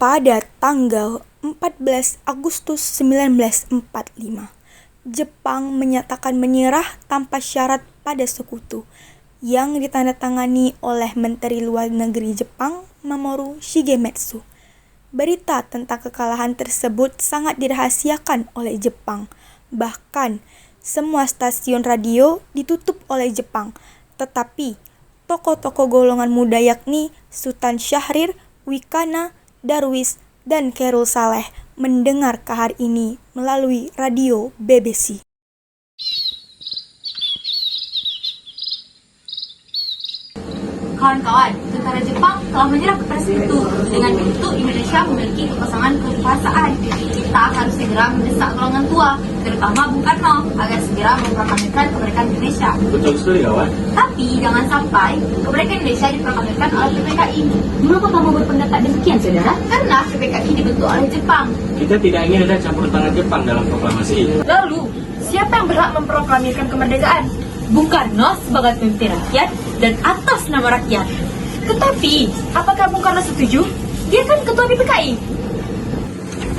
Pada tanggal 14 Agustus 1945, Jepang menyatakan menyerah tanpa syarat pada sekutu yang ditandatangani oleh Menteri Luar Negeri Jepang Mamoru Shigemitsu. Berita tentang kekalahan tersebut sangat dirahasiakan oleh Jepang. Bahkan, semua stasiun radio ditutup oleh Jepang. Tetapi, tokoh-tokoh golongan muda yakni Sultan Syahrir, Wikana, Darwis, dan Khairul Saleh mendengar kabar ini melalui radio BBC. Kawan-kawan, tentara Jepang telah menyerah kepada sekutu. Dengan begitu, Indonesia memiliki kekosongan kekuasaan. Kita harus segera mendesak golongan tua, terutama Bung Karno, agar segera memproklamirkan kemerdekaan Indonesia. Betul sekali, kawan. Tapi jangan sampai kemerdekaan Indonesia diproklamirkan oleh PPKI. Mengapa kamu berpendapat demikian, saudara? Karena PPKI dibentuk oleh Jepang. Kita tidak ingin ada campur tangan Jepang dalam proklamasi. Lalu, siapa yang berhak memproklamirkan kemerdekaan? Bung Karno sebagai pemimpin rakyat dan atas nama rakyat. Tetapi, apakah Bung Karno setuju? Dia kan ketua PPKI.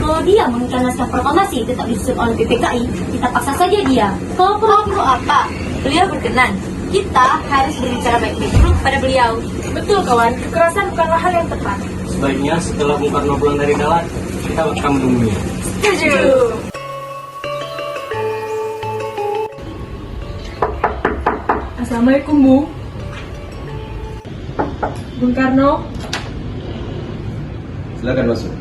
Kalau dia menginginkan naskah proklamasi tetap disusun oleh PPKI, kita paksa saja dia. Kalau perlu apa? Beliau berkenan. Kita harus berbicara baik-baik dulu kepada beliau. Betul, kawan. Kekerasan bukanlah hal yang tepat. Sebaiknya setelah Bung Karno pulang dari Dalat, kita akan menunggunya. Setuju. Assalamualaikum, Bu. Bung Karno. Silakan masuk.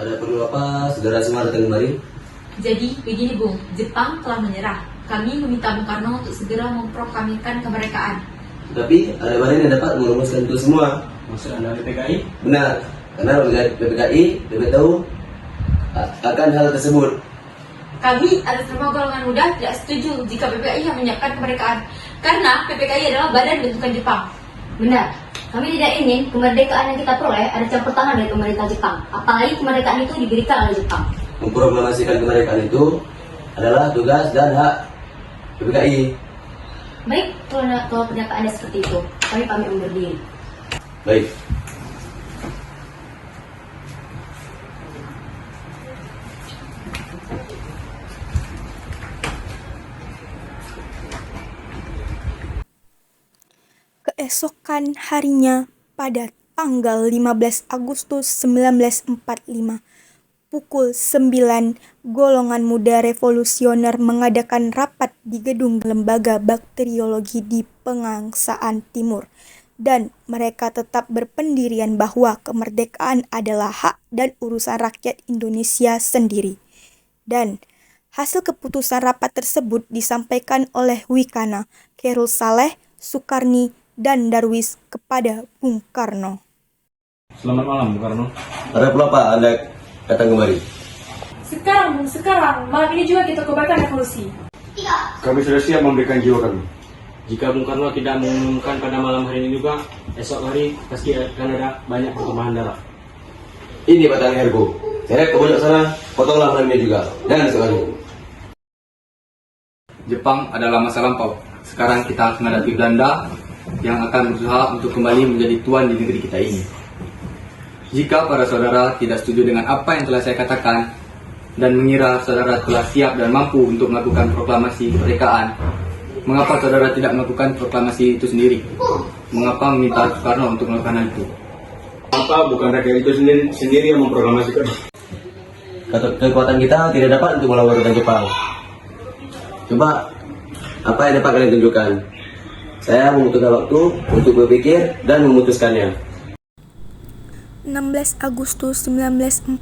Ada perlu apa saudara semua datang kemari? Jadi, begini Bung, Jepang telah menyerah. Kami meminta Bung Karno untuk segera memproklamirkan kemerdekaan. Tapi ada badan yang dapat merumuskan itu semua. Maksud Anda PPKI? Benar, karena PPKI lebih tahu akan hal tersebut. Kami atas nama golongan muda tidak setuju jika PPKI yang menyiapkan kemerdekaan, karena PPKI adalah badan bentukan Jepang. Benar, kami tidak ingin kemerdekaan yang kita peroleh ada campur tangan dari pemerintah Jepang. Apalagi kemerdekaan itu diberikan oleh Jepang. Memproklamasikan kemerdekaan itu adalah tugas dan hak PPKI. Baik, kalau pendapat Anda seperti itu, kami pamit undur diri. Baik. Keesokan harinya, pada tanggal 15 Agustus 1945, pukul 9, golongan muda revolusioner mengadakan rapat di gedung Lembaga Bakteriologi di Pengangsaan Timur, dan mereka tetap berpendirian bahwa kemerdekaan adalah hak dan urusan rakyat Indonesia sendiri. Dan hasil keputusan rapat tersebut disampaikan oleh Wikana, Khairul Saleh, Sukarni, dan Darwis kepada Bung Karno. Selamat malam, Bung Karno. Ada perlu apa Anda datang kemari? Sekarang, malam ini juga kita kobarkan revolusi. Kami sudah siap memberikan jiwa kami. Jika Bung Karno tidak mengumumkan pada malam hari ini juga, esok hari pasti akan ada banyak pertumpahan darah. Ini batang hergo. Seret ke pojok sana, potonglah malam ini juga. Dan esok hari. Jepang adalah masa lampau. Sekarang kita akan menghadapi Belanda yang akan berusaha untuk kembali menjadi tuan di negeri kita ini. Jika para saudara tidak setuju dengan apa yang telah saya katakan dan mengira saudara telah siap dan mampu untuk melakukan proklamasi kemerdekaan, mengapa saudara tidak melakukan proklamasi itu sendiri? Mengapa meminta Soekarno untuk melakukan hal itu? Apa bukan rakyat itu sendiri yang memproklamasikan? Kekuatan kita tidak dapat untuk melawan kekuatan Jepang. Coba, apa yang dapat kalian tunjukkan? Saya membutuhkan waktu untuk berpikir dan memutuskannya. 16 Agustus 1945,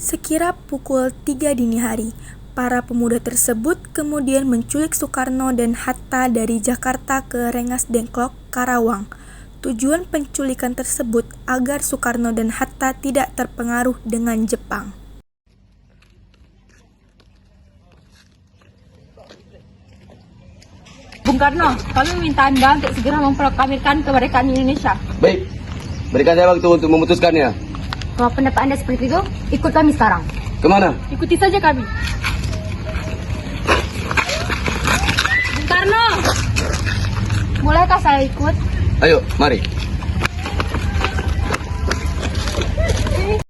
sekira pukul 3 dini hari, para pemuda tersebut kemudian menculik Soekarno dan Hatta dari Jakarta ke Rengas Dengklok, Karawang. Tujuan penculikan tersebut agar Soekarno dan Hatta tidak terpengaruh dengan Jepang. Bung Karno, kami meminta Anda untuk segera memproklamirkan kemerdekaan Indonesia. Baik, berikan saya waktu untuk memutuskannya. Kalau pendapat Anda seperti itu, ikut kami sekarang. Kemana? Ikuti saja kami. Karno. Bolehkah saya ikut? Ayo, mari.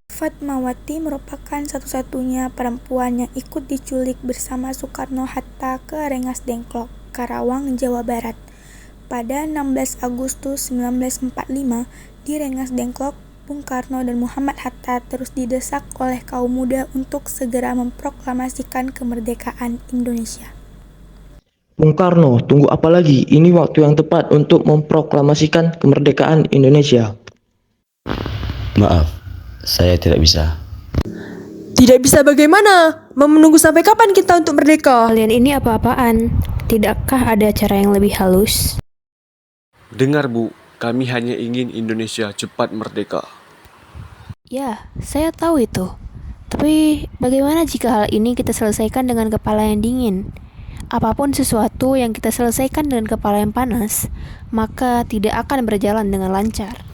Fatmawati merupakan satu-satunya perempuan yang ikut diculik bersama Soekarno-Hatta ke Rengas Dengklok, Karawang, Jawa Barat. Pada 16 Agustus 1945, di Rengas Dengklok, Bung Karno dan Muhammad Hatta terus didesak oleh kaum muda untuk segera memproklamasikan kemerdekaan Indonesia. Bung Karno, tunggu apa lagi? Ini waktu yang tepat untuk memproklamasikan kemerdekaan Indonesia. Maaf, saya tidak bisa. Tidak bisa bagaimana? Mau menunggu sampai kapan kita untuk merdeka? Kalian ini apa-apaan? Tidakkah ada cara yang lebih halus? Dengar Bu, kami hanya ingin Indonesia cepat merdeka. Ya, saya tahu itu. Tapi bagaimana jika hal ini kita selesaikan dengan kepala yang dingin? Apapun sesuatu yang kita selesaikan dengan kepala yang panas, maka tidak akan berjalan dengan lancar.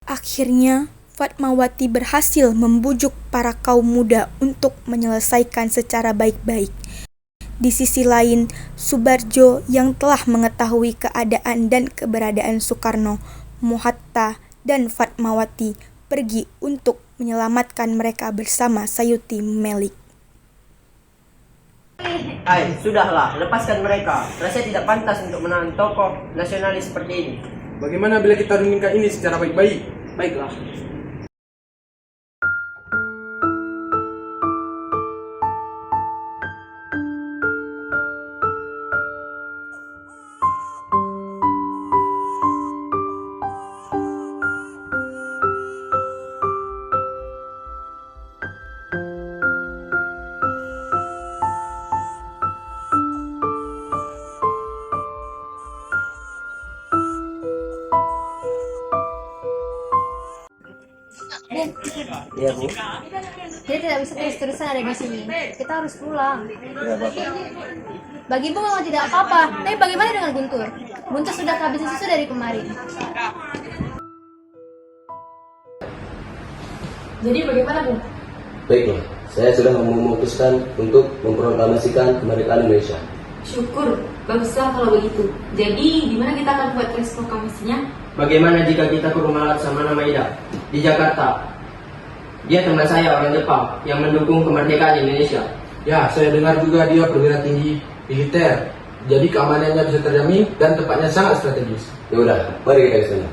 Akhirnya, Fatmawati berhasil membujuk para kaum muda untuk menyelesaikan secara baik-baik. Di sisi lain, Subarjo yang telah mengetahui keadaan dan keberadaan Soekarno, Hatta, dan Fatmawati pergi untuk menyelamatkan mereka bersama Sayuti Melik. Sudahlah, lepaskan mereka. Rasanya tidak pantas untuk menahan tokoh nasionalis seperti ini. Bagaimana bila kita renungkan ini secara baik-baik? Baiklah. Iya, Bu. Dia tidak bisa terus-terusan ada di sini. Kita harus pulang. Bagimu memang tidak apa-apa, tapi bagaimana dengan Guntur? Guntur sudah kehabisan susu dari kemarin. Jadi bagaimana, Bu? Baiklah, saya sudah memutuskan untuk memproklamasikan kemerdekaan Indonesia. Syukur, baguslah kalau begitu. Jadi, di mana kita akan buat proklamasinya? Bagaimana jika kita ke rumah Laksamana Maida di Jakarta? Dia teman saya orang Jepang yang mendukung kemerdekaan Indonesia. Ya, saya dengar juga dia perwira tinggi militer. Jadi keamanannya bisa terjamin dan tempatnya sangat strategis. Ya udah, mari kita ke sana.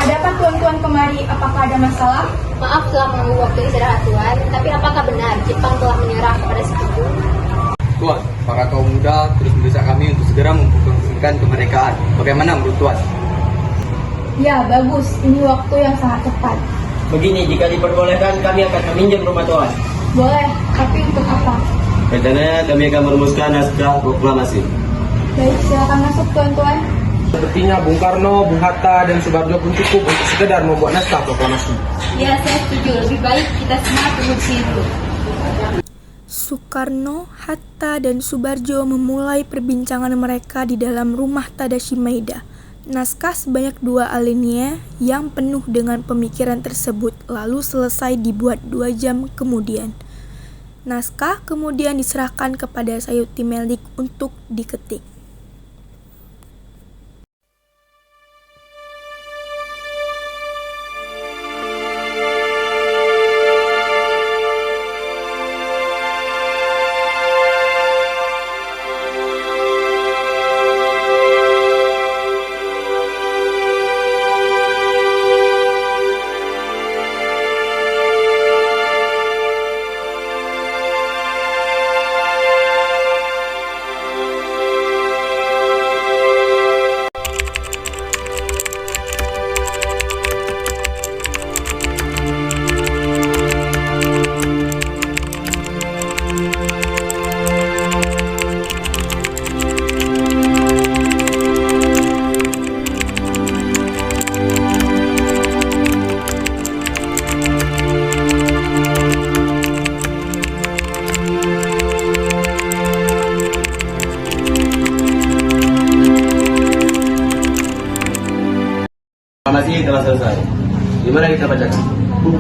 Ada apa tuan-tuan kemari? Apakah ada masalah? Maaf telah menunggu waktu istirahat, Tuan. Tapi apakah benar Jepang telah menyerah kepada sekutu? Tuan, para kaum muda terus mendesak kami untuk segera memproklamasikan kemerdekaan. Bagaimana menurut Tuan? Ya, bagus. Ini waktu yang sangat tepat. Begini, jika diperbolehkan kami akan meminjam rumah Tuan. Boleh, tapi untuk apa? Rencananya kami akan merumuskan naskah proklamasi. Baik, silakan masuk tuan-tuan. Sepertinya Bung Karno, Bung Hatta, dan Subarjo pun cukup untuk sekedar membuat naskah proklamasi. Ya, saya setuju. Lebih baik kita semua tunggu di situ. Soekarno, Hatta, dan Subarjo memulai perbincangan mereka di dalam rumah Tadashi Maeda. Naskah sebanyak 2 alinea yang penuh dengan pemikiran tersebut lalu selesai dibuat 2 jam kemudian. Naskah kemudian diserahkan kepada Sayuti Melik untuk diketik. Proklamasi telah selesai. Gimana kita bacakan?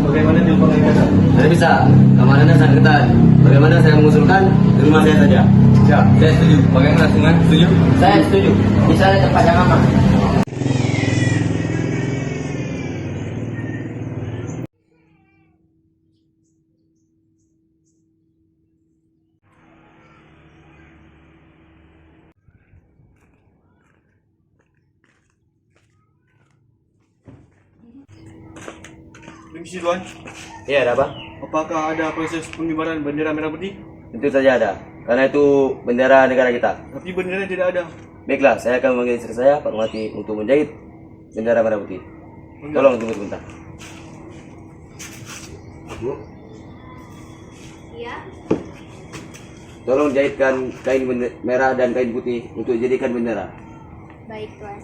Bagaimana diumpamai kata? Tidak bisa. Keamanannya sangat ketat. Bagaimana saya mengusulkan? Di rumah saya saja. Ya, saya setuju. Bagaimana Sungai? Setuju? Saya setuju. Di sana tempat yang aman. Permisi Tuan, Iya, ada apa? apakah ada proses pengibaran bendera merah putih? Tentu saja ada. Karena itu bendera negara kita. Tapi benderanya tidak ada. Baiklah, saya akan memanggil istri saya, Pak Mati, untuk menjahit bendera merah putih. Tolong tunggu sebentar. Bu, Iya. tolong jahitkan kain merah dan kain putih untuk jadikan bendera. Baik, Tuan.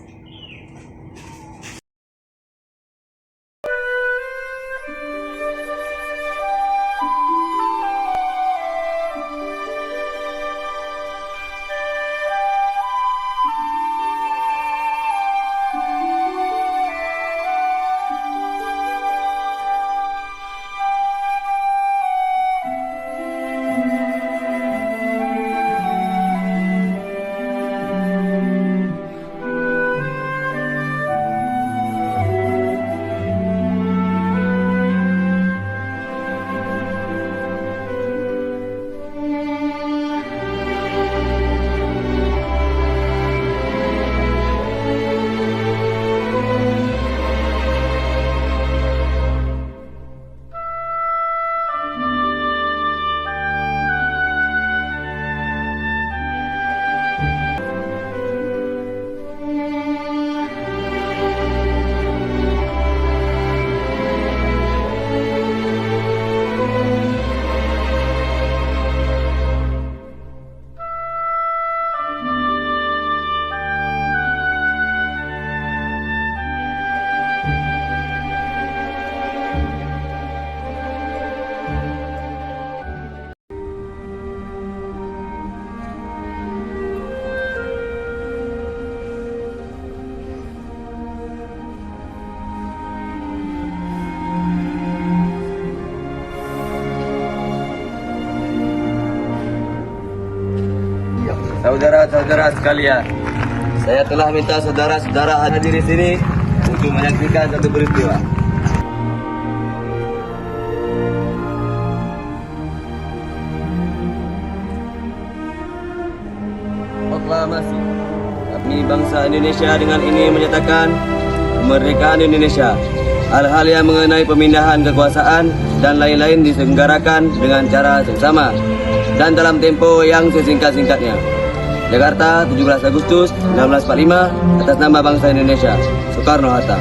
Saudara-saudara sekalian, saya telah minta saudara-saudara hadir di sini untuk menyaksikan satu peristiwa. Proklamasi. Kami bangsa Indonesia dengan ini menyatakan kemerdekaan Indonesia. Hal-hal yang mengenai pemindahan kekuasaan dan lain-lain diselenggarakan dengan cara seksama dan dalam tempo yang sesingkat-singkatnya. Jakarta, 17 Agustus 1945, atas nama bangsa Indonesia, Soekarno-Hatta.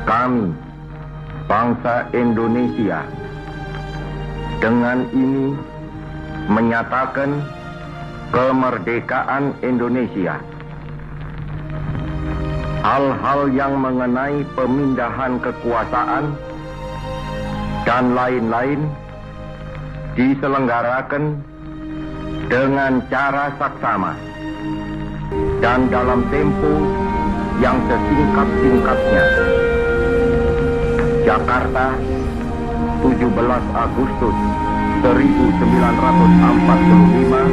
Kami, bangsa Indonesia, dengan ini menyatakan kemerdekaan Indonesia. Hal-hal yang mengenai pemindahan kekuasaan dan lain-lain diselenggarakan dengan cara saksama dan dalam tempo yang sesingkat-singkatnya. Jakarta, 17 Agustus 1945,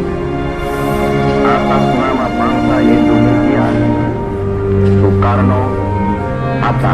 atas nama bangsa Indonesia, Soekarno, Hatta.